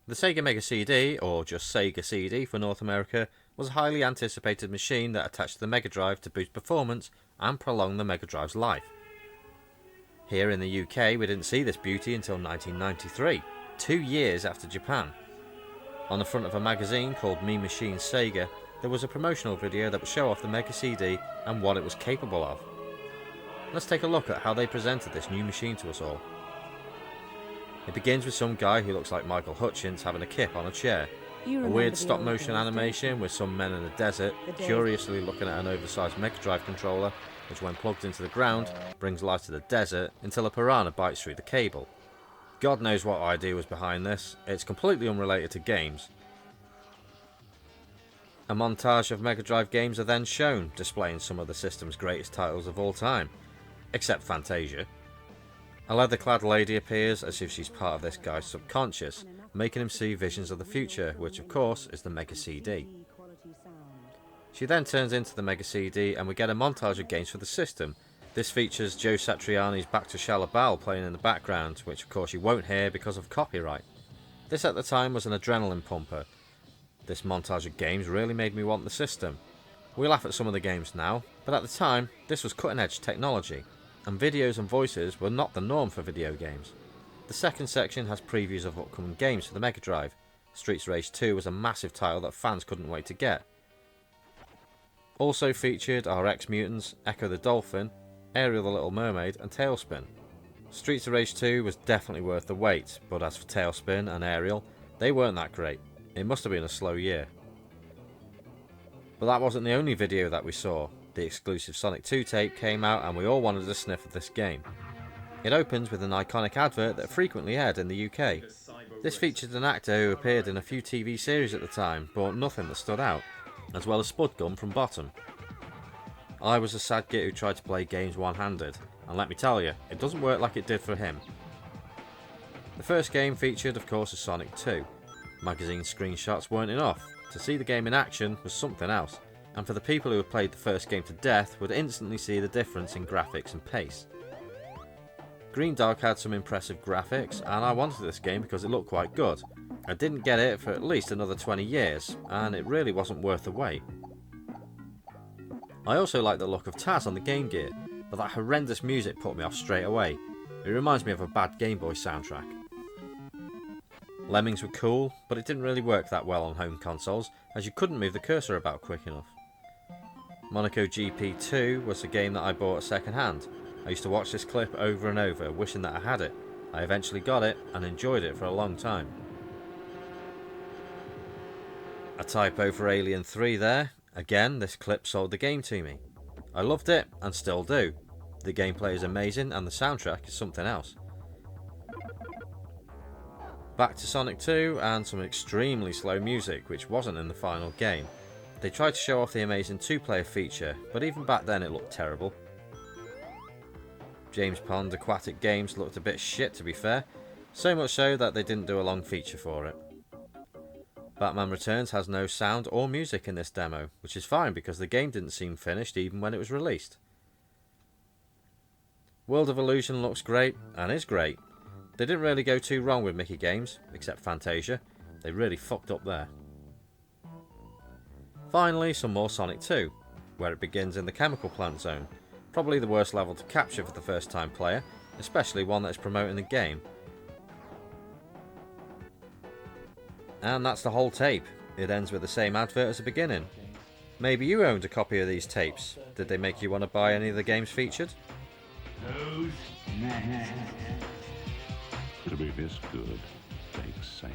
The Sega Mega CD, or just Sega CD for North America, was a highly anticipated machine that attached to the Mega Drive to boost performance and prolong the Mega Drive's life. Here in the UK, we didn't see this beauty until 1993, 2 years after Japan. On the front of a magazine called Me Machine Sega, there was a promotional video that would show off the Mega CD and what it was capable of. Let's take a look at how they presented this new machine to us all. It begins with some guy who looks like Michael Hutchins having a kip on a chair. A weird stop motion animation with some men in a desert curiously looking at an oversized Mega Drive controller, which when plugged into the ground brings life to the desert until a piranha bites through the cable. God knows what idea was behind this. It's completely unrelated to games. A montage of Mega Drive games are then shown, displaying some of the system's greatest titles of all time, except Fantasia. A leather-clad lady appears as if she's part of this guy's subconscious, making him see visions of the future, which of course is the Mega CD. She then turns into the Mega CD and we get a montage of games for the system. This features Joe Satriani's Back to Shalabal playing in the background, which of course you won't hear because of copyright. This at the time was an adrenaline pumper. This montage of games really made me want the system. We laugh at some of the games now, but at the time this was cutting edge technology, and videos and voices were not the norm for video games. The second section has previews of upcoming games for the Mega Drive. Streets Rage 2 was a massive title that fans couldn't wait to get. Also featured are X-Mutants, Echo the Dolphin, Ariel the Little Mermaid and Tailspin. Streets of Rage 2 was definitely worth the wait, but as for Tailspin and Ariel, they weren't that great. It must have been a slow year. But that wasn't the only video that we saw. The exclusive Sonic 2 tape came out and we all wanted a sniff of this game. It opens with an iconic advert that frequently aired in the UK. This featured an actor who appeared in a few TV series at the time, but nothing that stood out, as well as Spud Gum from Bottom. I was a sad git who tried to play games one-handed, and let me tell you, it doesn't work like it did for him. The first game featured, of course, is Sonic 2. Magazine screenshots weren't enough. To see the game in action was something else, and for the people who had played the first game to death would instantly see the difference in graphics and pace. Green Dog had some impressive graphics, and I wanted this game because it looked quite good. I didn't get it for at least another 20 years, and it really wasn't worth the wait. I also liked the look of Taz on the Game Gear, but that horrendous music put me off straight away. It reminds me of a bad Game Boy soundtrack. Lemmings were cool, but it didn't really work that well on home consoles, as you couldn't move the cursor about quick enough. Monaco GP2 was a game that I bought second hand. I used to watch this clip over and over, wishing that I had it. I eventually got it, and enjoyed it for a long time. A typo for Alien 3 there. Again, this clip sold the game to me. I loved it, and still do. The gameplay is amazing, and the soundtrack is something else. Back to Sonic 2, and some extremely slow music, which wasn't in the final game. They tried to show off the amazing 2-player feature, but even back then it looked terrible. James Pond Aquatic Games looked a bit shit, to be fair, so much so that they didn't do a long feature for it. Batman Returns has no sound or music in this demo, which is fine because the game didn't seem finished even when it was released. World of Illusion looks great, and is great. They didn't really go too wrong with Mickey games, except Fantasia. They really fucked up there. Finally, some more Sonic 2, where it begins in the chemical plant zone. Probably the worst level to capture for the first time player, especially one that is promoting the game. And that's the whole tape. It ends with the same advert as the beginning. Maybe you owned a copy of these tapes. Did they make you want to buy any of the games featured? To be this good, takes Sega.